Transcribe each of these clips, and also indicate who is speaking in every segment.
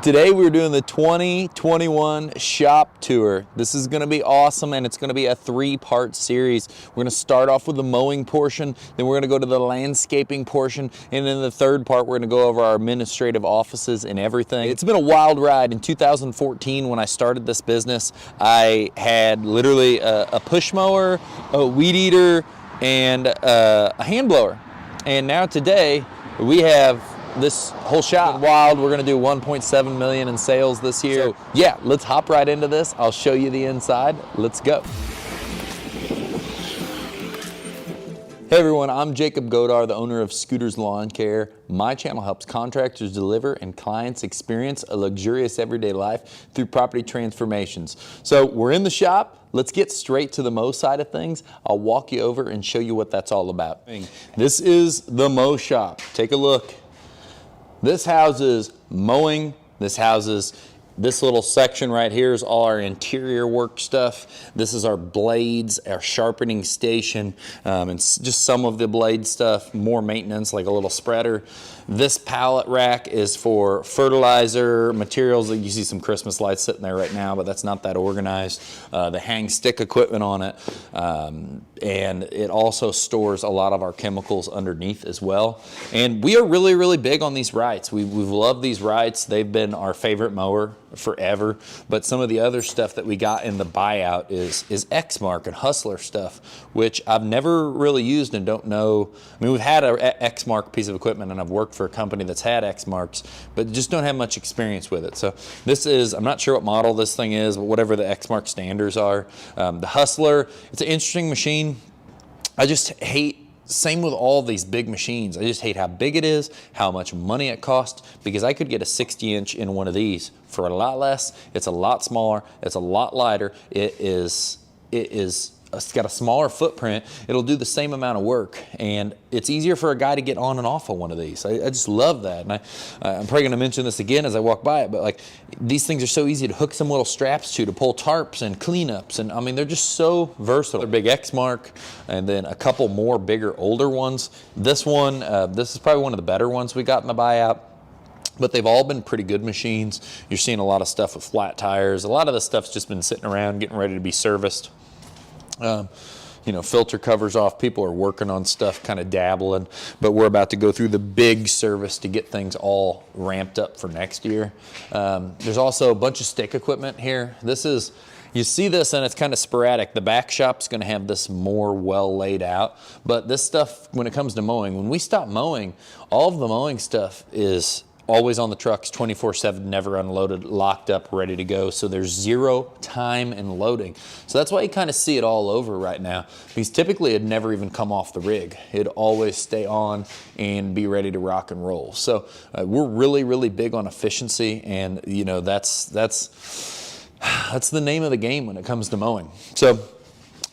Speaker 1: Today we're doing the 2021 shop tour. This is going to be awesome, and it's going to be a three-part series. We're going to start off with the mowing portion, then we're going to go to the landscaping portion, and in the third part we're going to go over our administrative offices and everything. It's been a wild ride. In 2014, when I started this business, I had literally a push mower, a weed eater, and a hand blower. And now today we have this whole shop. Wild. We're going to do 1.7 million in sales this year. So yeah, let's hop right into this. I'll show you the inside. Let's go. Hey everyone, I'm Jacob Godar, the owner of Scooters Lawn Care. My channel helps contractors deliver and clients experience a luxurious everyday life through property transformations. So we're in the shop. Let's get straight to the mow side of things. I'll walk you over and show you what that's all about. This is the mow shop. Take a look. This houses mowing. This houses this little section right here is all our interior work stuff. This is our blades, our sharpening station, and just some of the blade stuff, more maintenance like a little spreader. This pallet rack is for fertilizer materials. You see some Christmas lights sitting there right now, but that's not that organized. The hang stick equipment on it, and it also stores a lot of our chemicals underneath as well. And we are really, really big on these Wrights. We've loved these Wrights. They've been our favorite mower forever, but some of the other stuff that we got in the buyout is Exmark and Hustler stuff, which I've never really used and don't know. I mean, we've had an Exmark piece of equipment and I've worked for a company that's had Exmarks, but just don't have much experience with it. So this is, I'm not sure what model this thing is, but whatever the Exmark standards are. The Hustler, it's an interesting machine. I just hate, same with all these big machines, I just hate how big it is, how much money it costs, because I could get a 60-inch in one of these for a lot less. It's a lot smaller, it's a lot lighter, it's got a smaller footprint, it'll do the same amount of work, and it's easier for a guy to get on and off of one of these. I just love that, and I'm probably gonna mention this again as I walk by it, but like, these things are so easy to hook some little straps to pull tarps and cleanups, and I mean, they're just so versatile. They're big Exmark, and then a couple more bigger, older ones. This one, this is probably one of the better ones we got in the buyout. But they've all been pretty good machines. You're seeing a lot of stuff with flat tires. A lot of the stuff's just been sitting around getting ready to be serviced. You know, filter covers off. People are working on stuff, kind of dabbling, but we're about to go through the big service to get things all ramped up for next year. There's also a bunch of stick equipment here. This is, you see this and it's kind of sporadic. The back shop's gonna have this more well laid out, but this stuff, when it comes to mowing, when we stop mowing, all of the mowing stuff is always on the trucks, 24/7, never unloaded, locked up, ready to go. So there's zero time in loading. So that's why you kind of see it all over right now, because typically it'd never even come off the rig. It'd always stay on and be ready to rock and roll. So we're really, really big on efficiency, and you know, that's the name of the game when it comes to mowing. So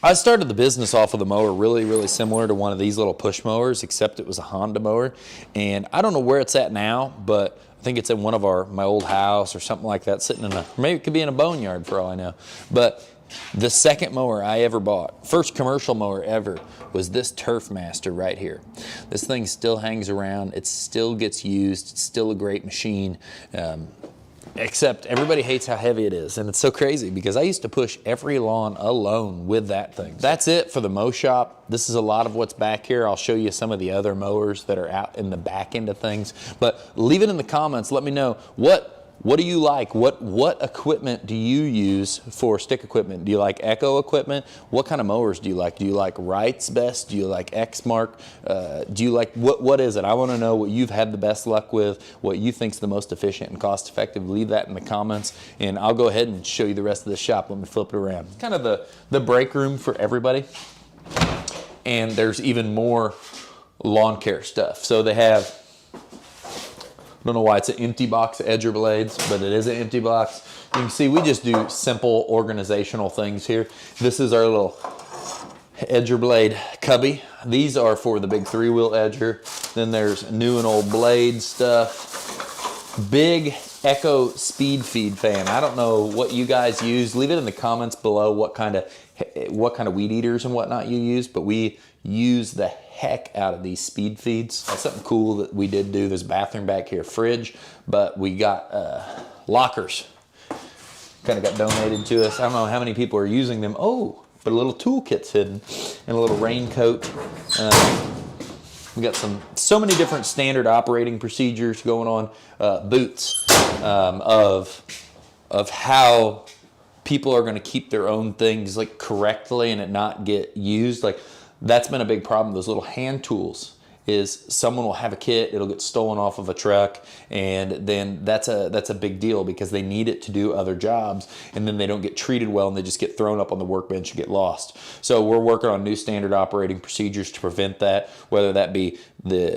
Speaker 1: I started the business off with a mower really, really similar to one of these little push mowers, except it was a Honda mower. And I don't know where it's at now, but I think it's in one of my old house or something like that, sitting in maybe it could be in a boneyard for all I know. But the second mower I ever bought, first commercial mower ever, was this Turf Master right here. This thing still hangs around, it still gets used, it's still a great machine. Except everybody hates how heavy it is, and it's so crazy because I used to push every lawn alone with that thing. That's it for the mow shop. This is a lot of what's back here. I'll show you some of the other mowers that are out in the back end of things, but leave it in the comments. Let me know what do you like? What equipment do you use for stick equipment? Do you like Echo equipment? What kind of mowers do you like? Do you like Wrights best? Do you like Exmark? Do you like, what is it? I want to know what you've had the best luck with, what you think's the most efficient and cost effective. Leave that in the comments, and I'll go ahead and show you the rest of the shop. Let me flip it around. It's kind of the break room for everybody, and there's even more lawn care stuff. So they have, I don't know why it's an empty box of edger blades, but it is an empty box. You can see we just do simple organizational things here. This is our little edger blade cubby. These are for the big 3-wheel edger. Then there's new and old blade stuff. Big Echo speed feed fan. I don't know what you guys use. Leave it in the comments below what kind of weed eaters and whatnot you use, but we use the heck out of these speed feeds. That's something cool that we did do. There's a bathroom back here, fridge, but we got lockers. Kind of got donated to us. I don't know how many people are using them. Oh, but a little toolkit's hidden and a little raincoat. We got so many different standard operating procedures going on. Boots of how people are going to keep their own things like correctly and it not get used. Like that's been a big problem. Those little hand tools is someone will have a kit, it'll get stolen off of a truck, and then that's a big deal because they need it to do other jobs, and then they don't get treated well and they just get thrown up on the workbench and get lost. So we're working on new standard operating procedures to prevent that, whether that be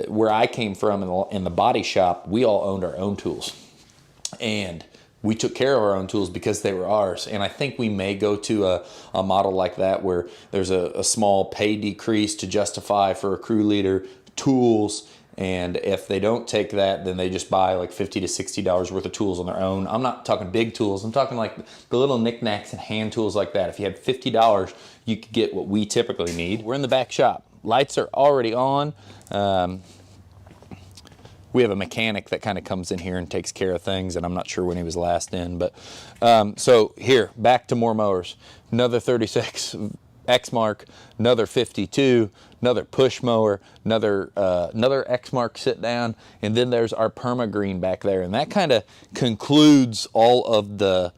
Speaker 1: where I came from in the body shop, we all owned our own tools. And we took care of our own tools because they were ours. And I think we may go to a model like that where there's a small pay decrease to justify for a crew leader tools, and if they don't take that, then they just buy like $50 to $60 worth of tools on their own. I'm not talking big tools, I'm talking like the little knickknacks and hand tools like that. If you had $50, you could get what we typically need. We're in the back shop. Lights are already on. We have a mechanic that kind of comes in here and takes care of things, and I'm not sure when he was last in, but so here, back to more mowers. Another 36 Exmark, another 52, another push mower, another Exmark sit down, and then there's our Permagreen back there, and that kind of concludes all of the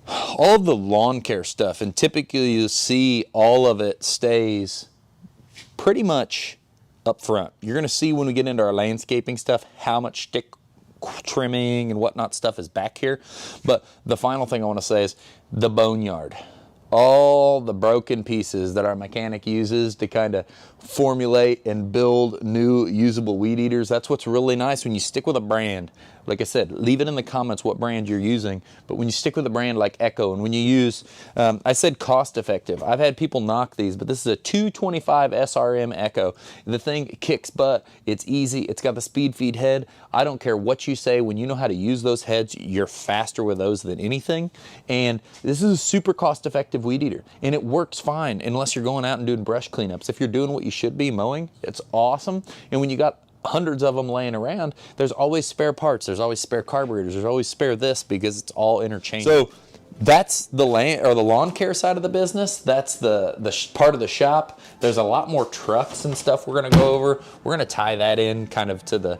Speaker 1: lawn care stuff. And typically you see all of it stays pretty much up front. You're going to see when we get into our landscaping stuff how much stick trimming and whatnot stuff is back here. But the final thing I want to say is the boneyard. All the broken pieces that our mechanic uses to kind of formulate and build new usable weed eaters. That's what's really nice when you stick with a brand. Like I said, leave it in the comments what brand you're using, but when you stick with a brand like Echo, and when you use, I said cost effective. I've had people knock these, but this is a 225 SRM Echo. The thing kicks butt, it's easy, it's got the speed feed head. I don't care what you say, when you know how to use those heads, you're faster with those than anything. And this is a super cost effective weed eater, and it works fine unless you're going out and doing brush cleanups. If you're doing what you should be, mowing, it's awesome. And when you got hundreds of them laying around, there's always spare parts, there's always spare carburetors, there's always spare this, because it's all interchangeable. So that's the lawn care side of the business. That's the part of the shop. There's a lot more trucks and stuff we're going to go over. We're going to tie that in kind of to the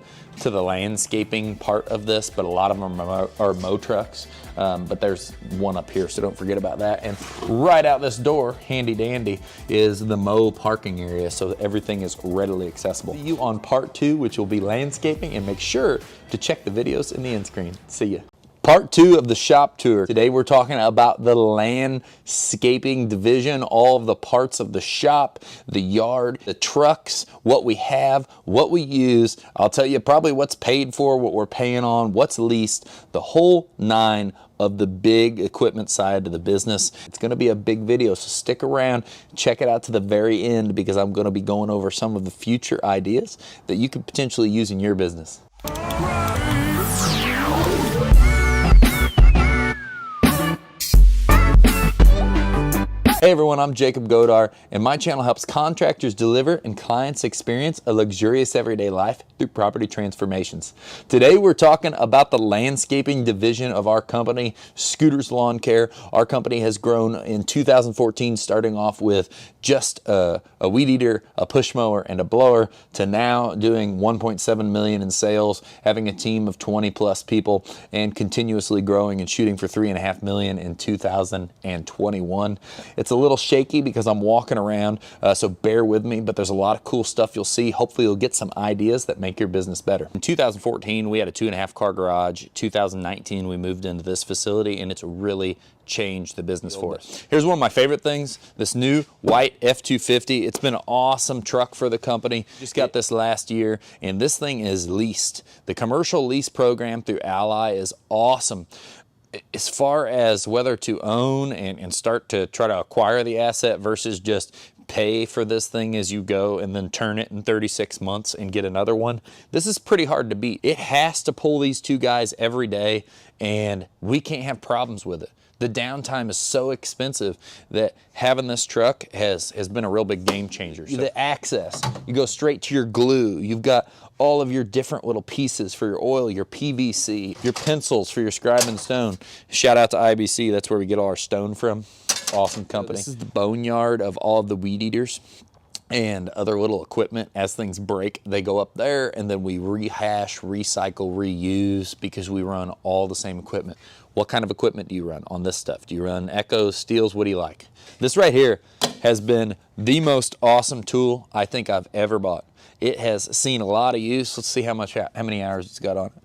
Speaker 1: landscaping part of this, but a lot of them are mow trucks. But there's one up here, so don't forget about that. And right out this door, handy dandy, is the mow parking area, so everything is readily accessible. See you on part 2, which will be landscaping, and make sure to check the videos in the end screen. See ya. Part 2 of the shop tour. Today we're talking about the landscaping division, all of the parts of the shop, the yard, the trucks, what we have, what we use. I'll tell you probably what's paid for, what we're paying on, what's leased, the whole 9 of the big equipment side of the business. It's going to be a big video, so stick around, check it out to the very end, because I'm going to be going over some of the future ideas that you could potentially use in your business. Hey everyone, I'm Jacob Godar, and my channel helps contractors deliver and clients experience a luxurious everyday life through property transformations. Today we're talking about the landscaping division of our company, Scooters Lawn Care. Our company has grown in 2014, starting off with just a weed eater, a push mower, and a blower, to now doing 1.7 million in sales, having a team of 20 plus people, and continuously growing and shooting for 3.5 million in 2021. It's a little shaky because I'm walking around, so bear with me, but there's a lot of cool stuff you'll see. Hopefully you'll get some ideas that make your business better. In 2014, we had a 2.5 car garage. 2019, we moved into this facility, and it's really changed the business for us. Here's one of my favorite things, this new white F-250. It's been an awesome truck for the company. Just got this last year, and this thing is leased. The commercial lease program through Ally is awesome. As far as whether to own and start to try to acquire the asset versus just pay for this thing as you go and then turn it in 36 months and get another one, this is pretty hard to beat. It has to pull these two guys every day, and we can't have problems with it. The downtime is so expensive that having this truck has been a real big game changer. So the access, you go straight to your glue. You've got all of your different little pieces for your oil, your PVC, your pencils for your scribe and stone. Shout out to IBC, that's where we get all our stone from. Awesome company. This is the boneyard of all of the weed eaters and other little equipment. As things break, they go up there, and then we rehash, recycle, reuse, because we run all the same equipment. What kind of equipment do you run on this stuff? Do you run Echoes, Steels? What do you like? This right here has been the most awesome tool I think I've ever bought. It has seen a lot of use. Let's see how many hours it's got on it.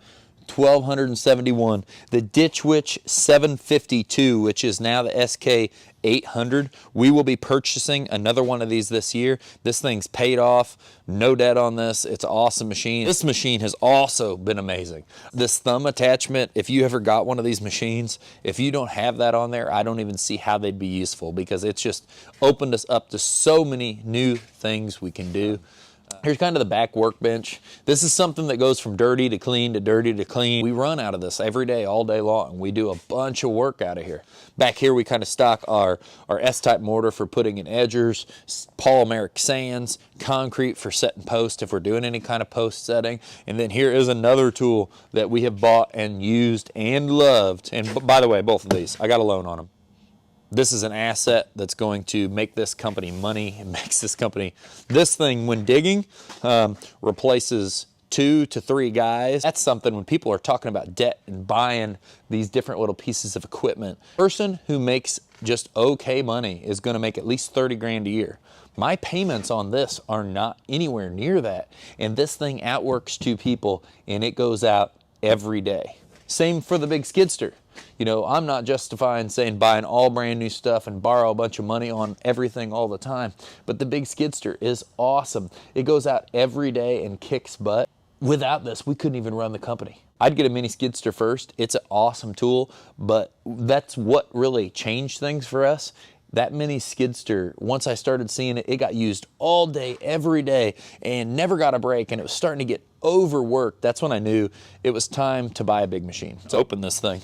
Speaker 1: 1,271. The Ditch Witch 752, which is now the SK 800. We will be purchasing another one of these this year. This thing's paid off, no debt on this. It's an awesome machine. This machine has also been amazing. This thumb attachment, if you ever got one of these machines, if you don't have that on there, I don't even see how they'd be useful, because it's just opened us up to so many new things we can do. Here's kind of the back workbench. This is something that goes from dirty to clean to dirty to clean. We run out of this every day, all day long. We do a bunch of work out of here. Back here, we kind of stock our S-type mortar for putting in edgers, polymeric sands, concrete for setting post if we're doing any kind of post setting. And then here is another tool that we have bought and used and loved. And by the way, both of these, I got a loan on them. This is an asset that's going to make this company money. It makes this company, this thing when digging, replaces 2 to 3 guys. That's something when people are talking about debt and buying these different little pieces of equipment. A person who makes just okay money is going to make at least 30 grand a year. My payments on this are not anywhere near that. And this thing outworks 2 people, and it goes out every day. Same for the big skidster. You know, I'm not justifying saying buying all brand new stuff and borrow a bunch of money on everything all the time, but the big skidster is awesome. It goes out every day and kicks butt. Without this, we couldn't even run the company. I'd get a mini skidster first. It's an awesome tool, but that's what really changed things for us. That mini skidster, once I started seeing it, it got used all day, every day, and never got a break, and it was starting to get overworked. That's when I knew it was time to buy a big machine. Let's open this thing.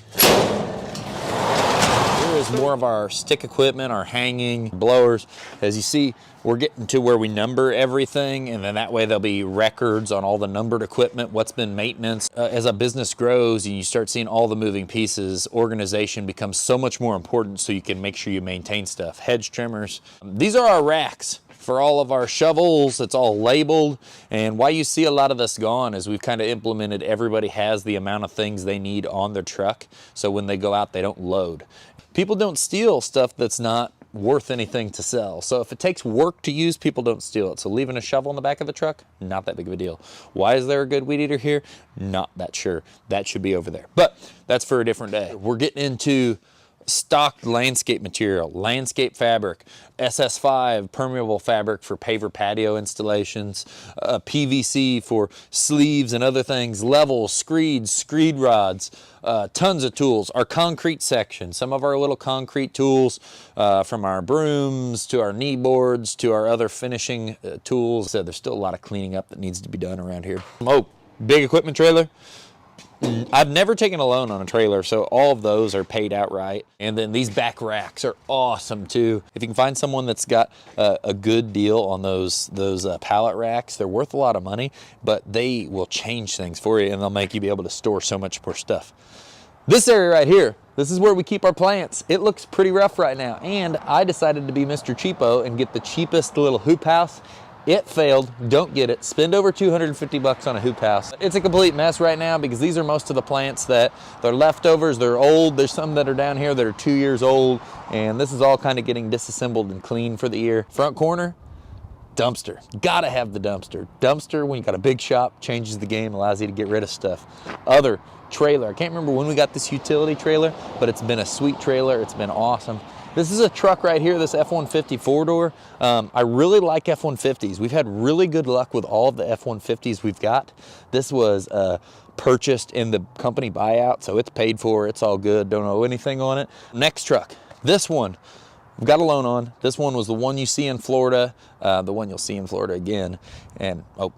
Speaker 1: Here is more of our stick equipment, our hanging blowers. As you see, we're getting to where we number everything, and then that way there'll be records on all the numbered equipment, what's been maintenance. As a business grows and you start seeing all the moving pieces, organization becomes so much more important, so you can make sure you maintain stuff. Hedge trimmers. These are our racks for all of our shovels. It's all labeled, and why you see a lot of this gone is we've kind of implemented everybody has the amount of things they need on their truck, so when they go out they don't load. People don't steal stuff that's not worth anything to sell. So if it takes work to use, people don't steal it. So leaving a shovel in the back of the truck, not that big of a deal. Why is there a good weed eater here? Not that sure. That should be over there. But that's for a different day. We're getting into stocked landscape material, landscape fabric, SS5 permeable fabric for paver patio installations, PVC for sleeves and other things, levels, screeds, screed rods, tons of tools. Our concrete section, some of our little concrete tools, from our brooms to our knee boards to our other finishing tools. So there's still a lot of cleaning up that needs to be done around here. Oh, big equipment trailer. I've never taken a loan on a trailer, so all of those are paid outright. And then these back racks are awesome too. If you can find someone that's got a good deal on those pallet racks, they're worth a lot of money, but they will change things for you, and they'll make you be able to store so much more stuff. This area right here, this is where we keep our plants. It looks pretty rough right now, and I decided to be Mr. Cheapo and get the cheapest little hoop house. It failed, don't get it. Spend over 250 bucks on a hoop house. It's a complete mess right now because these are most of the plants that they're leftovers, they're old. There's some that are down here that are 2 years old, and this is all kind of getting disassembled and clean for the year. Front corner, dumpster. Gotta have the dumpster. Dumpster, when you got a big shop, changes the game, allows you to get rid of stuff. Other trailer, I can't remember when we got this utility trailer, but it's been a sweet trailer, it's been awesome. This is a truck right here, this F-150 four-door. I really like F-150s. We've had really good luck with all of the F-150s we've got. This was purchased in the company buyout, so it's paid for, it's all good, don't owe anything on it. Next truck, this one, we've got a loan on. This one was the one you see in Florida, the one you'll see in Florida again. And, oh,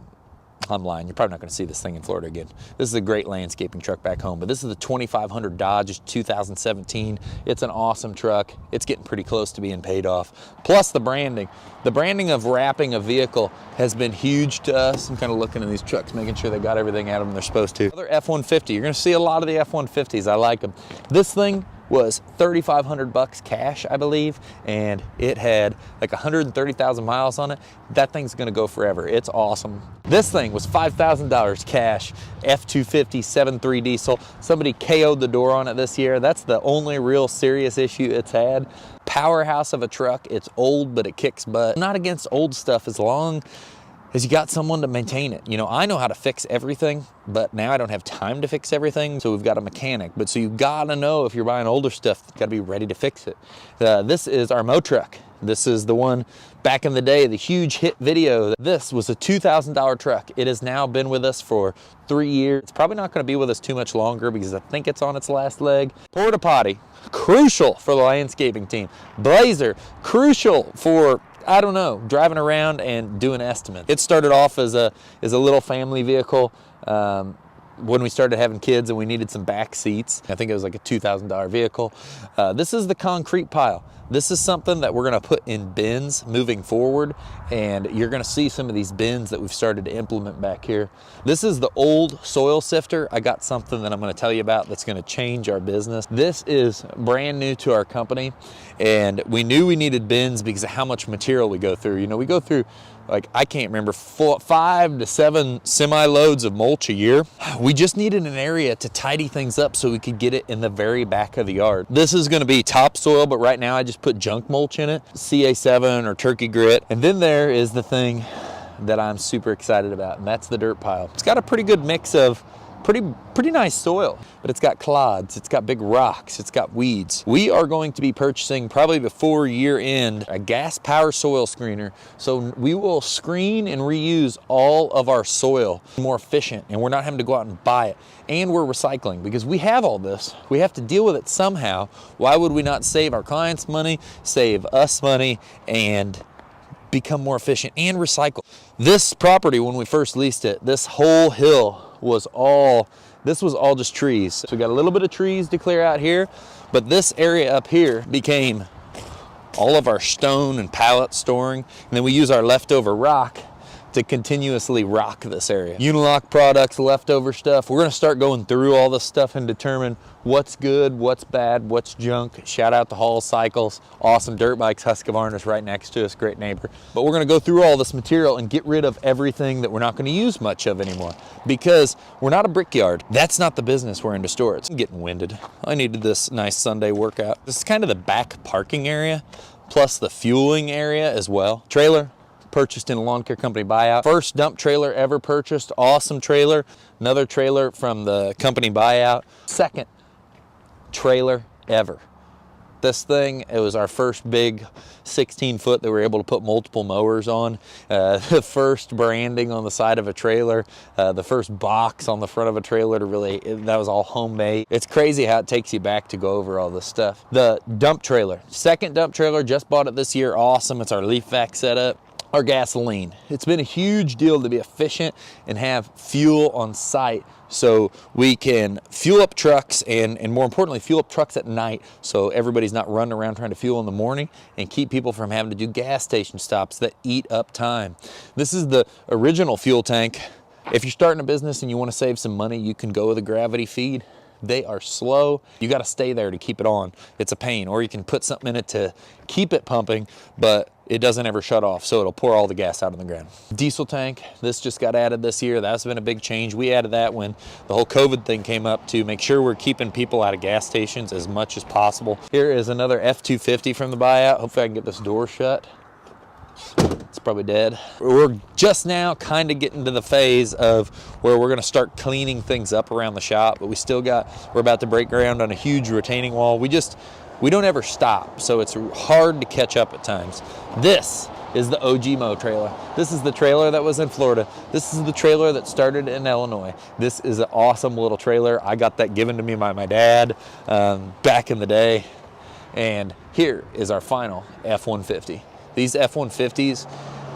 Speaker 1: I'm lying, you're probably not gonna see this thing in Florida again. This is a great landscaping truck back home, but this is the 2500 Dodge 2017. It's an awesome truck. It's getting pretty close to being paid off. Plus the branding. The branding of wrapping a vehicle has been huge to us. I'm kind of looking at these trucks, making sure they got everything out of them they're supposed to. Another F-150, you're gonna see a lot of the F-150s, I like them. This thing was 3,500 bucks cash, I believe, and it had like 130,000 miles on it. That thing's gonna go forever. It's awesome. This thing was $5,000 cash, F-250 7.3 diesel. Somebody KO'd the door on it this year. That's the only real serious issue it's had. Powerhouse of a truck. It's old, but it kicks butt. I'm not against old stuff as long as you got someone to maintain it. You know, I know how to fix everything, but now I don't have time to fix everything, so we've got a mechanic. But so you gotta know if you're buying older stuff, you gotta be ready to fix it. This is our Mow truck. This is the one back in the day, the huge hit video. This was a $2,000 truck. It has now been with us for 3 years. It's probably not gonna be with us too much longer because I think it's on its last leg. Porta potty, crucial for the landscaping team. Blazer, crucial for, I don't know, driving around and doing estimates. It started off as a little family vehicle when we started having kids and we needed some back seats. I think it was like a $2,000 vehicle. This is the concrete pile. This is something that we're gonna put in bins moving forward, and you're gonna see some of these bins that we've started to implement back here. This is the old soil sifter. I got something that I'm gonna tell you about that's gonna change our business. This is brand new to our company, and we knew we needed bins because of how much material we go through. You know, we go through, like, I can't remember, 5 to 7 semi-loads of mulch a year. We just needed an area to tidy things up so we could get it in the very back of the yard. This is gonna be topsoil, but right now I just put junk mulch in it, CA7 or turkey grit. And then there is the thing that I'm super excited about, and that's the dirt pile. It's got a pretty good mix of pretty nice soil, but it's got clods, it's got big rocks, it's got weeds. We are going to be purchasing, probably before year end, a gas power soil screener. So we will screen and reuse all of our soil more efficient, and we're not having to go out and buy it. And we're recycling because we have all this. We have to deal with it somehow. Why would we not save our clients money, save us money, and become more efficient and recycle? This property, when we first leased it, this whole hill was all just trees. So we got a little bit of trees to clear out here, but this area up here became all of our stone and pallet storing. And then we use our leftover rock to continuously rock this area. Unilock products, leftover stuff. We're gonna start going through all this stuff and determine what's good, what's bad, what's junk. Shout out to Hall Cycles, awesome dirt bikes, Husqvarna's right next to us, great neighbor. But we're gonna go through all this material and get rid of everything that we're not gonna use much of anymore because we're not a brickyard. That's not the business we're in to store. It's getting winded. I needed this nice Sunday workout. This is kind of the back parking area, plus the fueling area as well. Trailer, purchased in a lawn care company buyout. First dump trailer ever purchased, awesome trailer. Another trailer from the company buyout. Second trailer ever. This thing, it was our first big 16-foot that we were able to put multiple mowers on. The first branding on the side of a trailer. The first box on the front of a trailer to really, that was all homemade. It's crazy how it takes you back to go over all this stuff. The dump trailer, second dump trailer, just bought it this year, awesome. It's our leaf vac setup. Our gasoline. It's been a huge deal to be efficient and have fuel on site so we can fuel up trucks and more importantly, fuel up trucks at night so everybody's not running around trying to fuel in the morning and keep people from having to do gas station stops that eat up time. This is the original fuel tank. If you're starting a business and you want to save some money, you can go with a gravity feed. They are slow. You got to stay there to keep it on. It's a pain. Or you can put something in it to keep it pumping, but it doesn't ever shut off, so it'll pour all the gas out of the ground. Diesel tank, this just got added this year. That's been a big change. We added that when the whole COVID thing came up to make sure we're keeping people out of gas stations as much as possible. Here is another F-250 from the buyout. Hopefully I can get this door shut. It's probably dead. We're just now kind of getting to the phase of where we're going to start cleaning things up around the shop, but we're about to break ground on a huge retaining wall. We don't ever stop, so it's hard to catch up at times. This is the OG Mow trailer. This is the trailer that was in Florida. This is the trailer that started in Illinois. This is an awesome little trailer. I got that given to me by my dad back in the day. And here is our final F-150. These F-150s,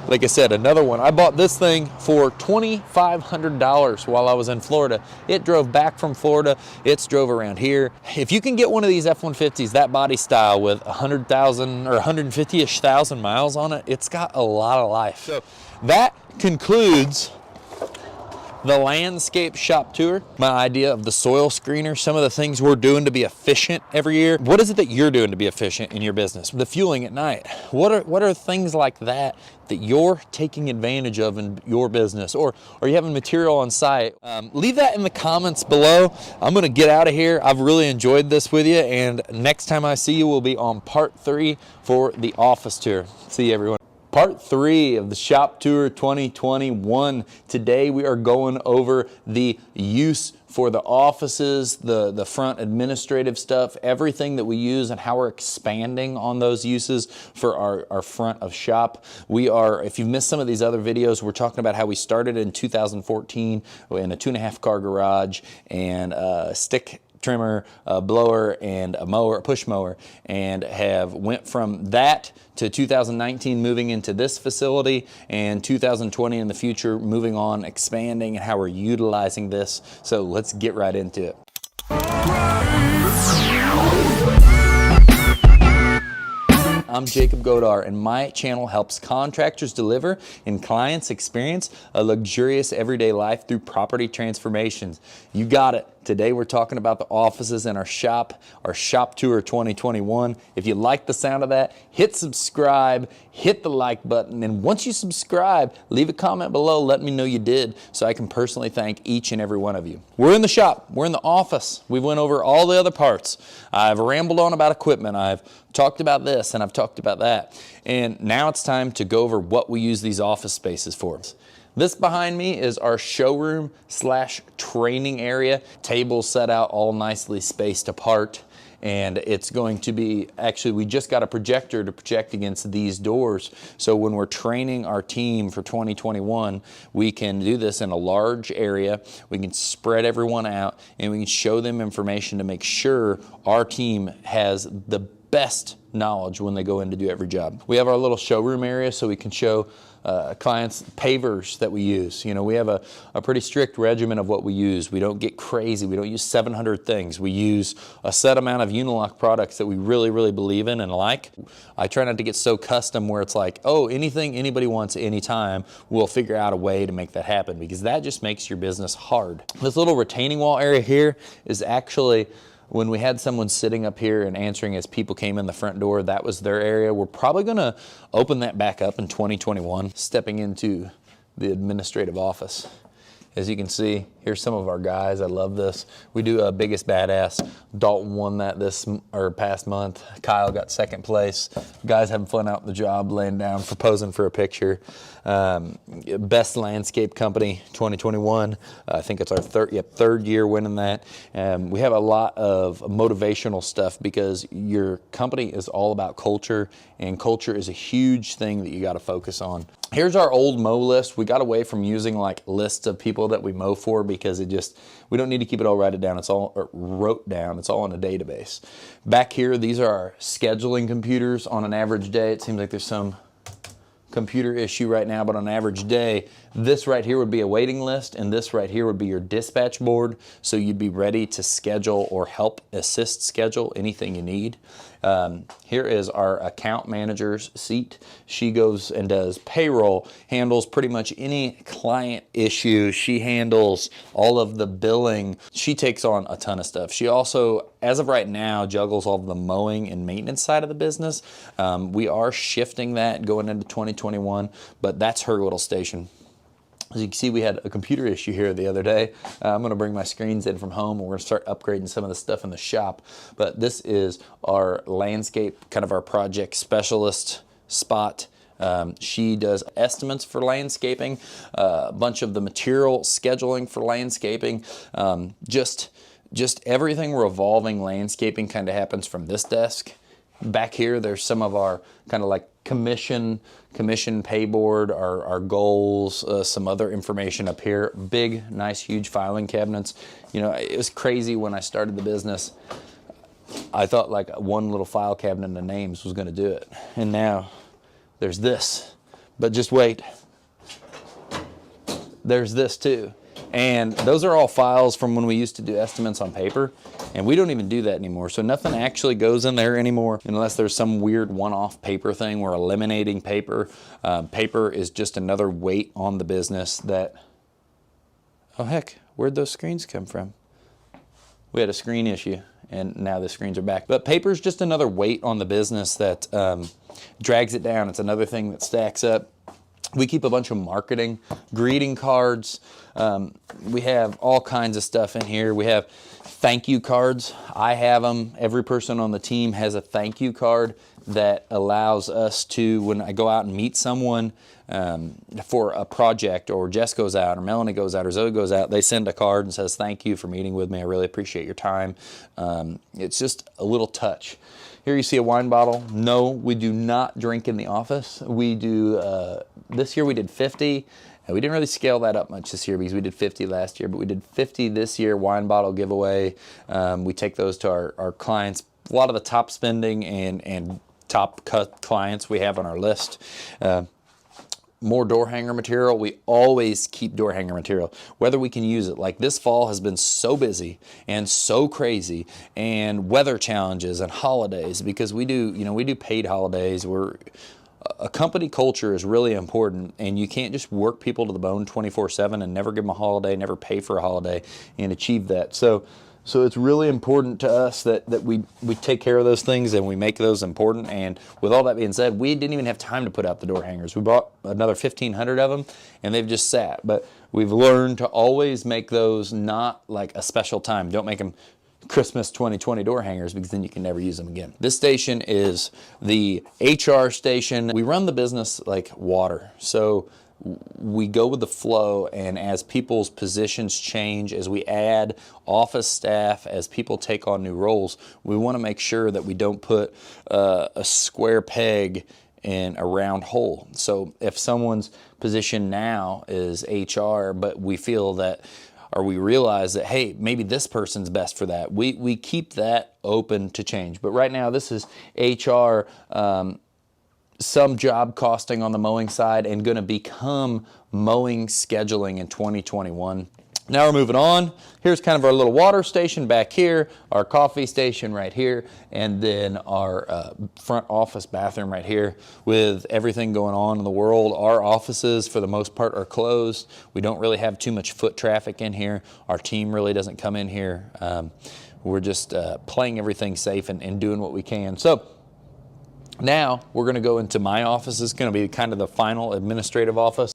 Speaker 1: Like I said, another one. I bought this thing for $2,500 while I was in Florida. It drove back from Florida. It's drove around here. If you can get one of these F-150s, that body style with 100,000 or 150-ish thousand miles on it, it's got a lot of life. So that concludes the landscape shop tour, my idea of the soil screener, some of the things we're doing to be efficient every year. What is it that you're doing to be efficient in your business? The fueling at night. What are things like that you're taking advantage of in your business, or are you having material on site? Leave that in the comments below. I'm gonna get out of here. I've really enjoyed this with you, and next time I see you will be on part 3 for the office tour. See you, everyone. Part 3 of the Shop Tour 2021. Today we are going over the use for the offices, the front administrative stuff, everything that we use and how we're expanding on those uses for our front of shop. If you've missed some of these other videos, we're talking about how we started in 2014 in a 2.5 car garage and a stick trimmer, a blower, and a mower, a push mower, and have went from that to 2019 moving into this facility, and 2020 in the future moving on, expanding, and how we're utilizing this. So let's get right into it. I'm Jacob Godar, and my channel helps contractors deliver and clients experience a luxurious everyday life through property transformations. You got it. Today we're talking about the offices in our shop tour 2021. If you like the sound of that, hit subscribe, hit the like button, and once you subscribe, leave a comment below, let me know you did, so I can personally thank each and every one of you. We're in the shop, we're in the office. We went over all the other parts. I've rambled on about equipment, I've talked about this, and I've talked about that. And now it's time to go over what we use these office spaces for. This behind me is our showroom / training area. Tables set out all nicely spaced apart. And it's going to be, actually we just got a projector to project against these doors. So when we're training our team for 2021, we can do this in a large area. We can spread everyone out and we can show them information to make sure our team has the best knowledge when they go in to do every job. We have our little showroom area so we can show clients pavers that we use. You know, we have a pretty strict regimen of what we use. We don't get crazy. We don't use 700 things. We use a set amount of Unilock products that we really, really believe in and like. I try not to get so custom where it's like, oh, anything anybody wants anytime, we'll figure out a way to make that happen, because that just makes your business hard. This little retaining wall area here is actually, when we had someone sitting up here and answering as people came in the front door, that was their area. We're probably gonna open that back up in 2021, stepping into the administrative office. As you can see, here's some of our guys. I love this. We do a Biggest Badass. Dalton won that past month. Kyle got second place. Guys having fun out in the job, laying down, posing for a picture. Best Landscape Company 2021. I think it's our third year winning that. We have a lot of motivational stuff because your company is all about culture, and culture is a huge thing that you got to focus on. Here's our old mow list. We got away from using like lists of people that we mow for because we don't need to keep it all wrote down. It's all in a database. Back here, these are our scheduling computers on an average day. It seems like there's some computer issue right now, but on an average day, this right here would be a waiting list, and this right here would be your dispatch board, so you'd be ready to schedule or help assist schedule anything you need. Here is our account manager's seat. She goes and does payroll, handles pretty much any client issue. She handles all of the billing. She takes on a ton of stuff. She also, as of right now, juggles all of the mowing and maintenance side of the business. We are shifting that going into 2021, but that's her little station. As you can see, we had a computer issue here the other day. I'm gonna bring my screens in from home, and we're gonna start upgrading some of the stuff in the shop. But this is our landscape, kind of our project specialist spot. She does estimates for landscaping, a bunch of the material scheduling for landscaping, just everything revolving landscaping kind of happens from this desk. Back here, there's some of our kind of like commission pay board, our goals, some other information up here. Big, nice, huge filing cabinets. You know, it was crazy when I started the business. I thought like one little file cabinet of names was going to do it. And now there's this But just wait. There's this too. And those are all files from when we used to do estimates on paper, and we don't even do that anymore. So nothing actually goes in there anymore unless there's some weird one-off paper thing. We're eliminating paper. Paper is just another weight on the business that, oh heck, where'd those screens come from? We had a screen issue, and now the screens are back. But paper is just another weight on the business that drags it down. It's another thing that stacks up. We keep a bunch of marketing, greeting cards. We have all kinds of stuff in here. We have thank you cards. I have them. Every person on the team has a thank you card that allows us to, when I go out and meet someone for a project, or Jess goes out, or Melanie goes out, or Zoe goes out, they send a card and says, thank you for meeting with me. I really appreciate your time. It's just a little touch. Here you see a wine bottle. No, we do not drink in the office. We do, this year we did 50. And we didn't really scale that up much this year because we did 50 last year, but we did 50 this year, wine bottle giveaway. We take those to our clients. A lot of the top spending and top cut clients we have on our list. More door hanger material. We always keep door hanger material, whether we can use it. Like this fall has been so busy and so crazy, and weather challenges and holidays, because we do, we do paid holidays. A company culture is really important, and you can't just work people to the bone 24/7 and never give them a holiday, never pay for a holiday and achieve that. So it's really important to us that we take care of those things and we make those important. And with all that being said, we didn't even have time to put out the door hangers. We bought another 1,500 of them, and they've just sat. But we've learned to always make those not like a special time. Don't make them Christmas 2020 door hangers, because then you can never use them again. This station is the HR station. We run the business like water. So we go with the flow, and as people's positions change, as we add office staff, as people take on new roles, we want to make sure that we don't put a square peg in a round hole. So if someone's position now is HR, but we feel that, or we realize that, hey, maybe this person's best for that, we keep that open to change. But right now, this is HR, some job costing on the mowing side, and going to become mowing scheduling in 2021. Now we're moving on. Here's kind of our little water station back here, our coffee station right here, and then our front office bathroom right here. With everything going on in the world, our offices for the most part are closed. We don't really have too much foot traffic in here. Our team really doesn't come in here. We're just playing everything safe and doing what we can. So now we're going to go into my office. It's going to be kind of the final administrative office.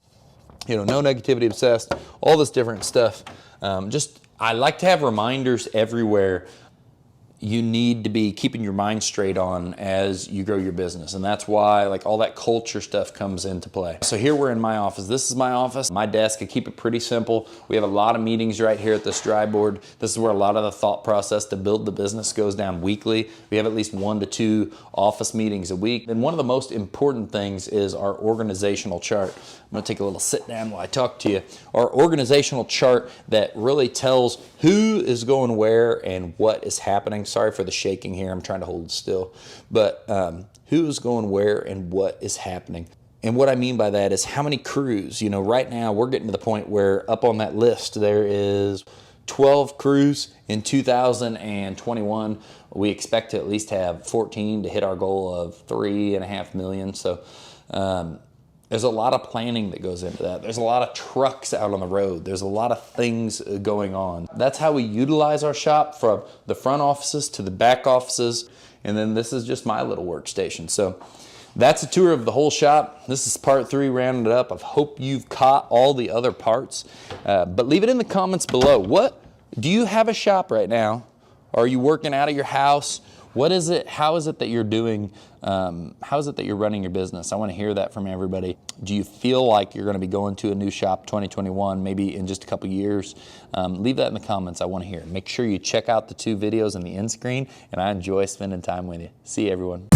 Speaker 1: No negativity obsessed, all this different stuff. I like to have reminders everywhere you need to be keeping your mind straight on as you grow your business. And that's why like all that culture stuff comes into play. So here we're in my office. This is my office. My desk, I keep it pretty simple. We have a lot of meetings right here at this dry board. This is where a lot of the thought process to build the business goes down weekly. We have at least 1 to 2 office meetings a week. And one of the most important things is our organizational chart. I'm gonna take a little sit down while I talk to you. Our organizational chart that really tells who is going where and what is happening. Sorry for the shaking here, I'm trying to hold still. But who is going where and what is happening. And what I mean by that is how many crews. Right now we're getting to the point where up on that list there is 12 crews in 2021. We expect to at least have 14 to hit our goal of 3.5 million. So there's a lot of planning that goes into that. There's a lot of trucks out on the road. There's a lot of things going on. That's how we utilize our shop, from the front offices to the back offices. And then this is just my little workstation. So that's a tour of the whole shop. This is part 3 rounded up. I hope you've caught all the other parts. But leave it in the comments below. Do you have a shop right now? Are you working out of your house? What is it? How is it that you're doing? How is it that you're running your business? I want to hear that from everybody. Do you feel like you're going to be going to a new shop 2021, maybe in just a couple years? Leave that in the comments. I want to hear it. Make sure you check out the 2 videos on the end screen, and I enjoy spending time with you. See you, everyone.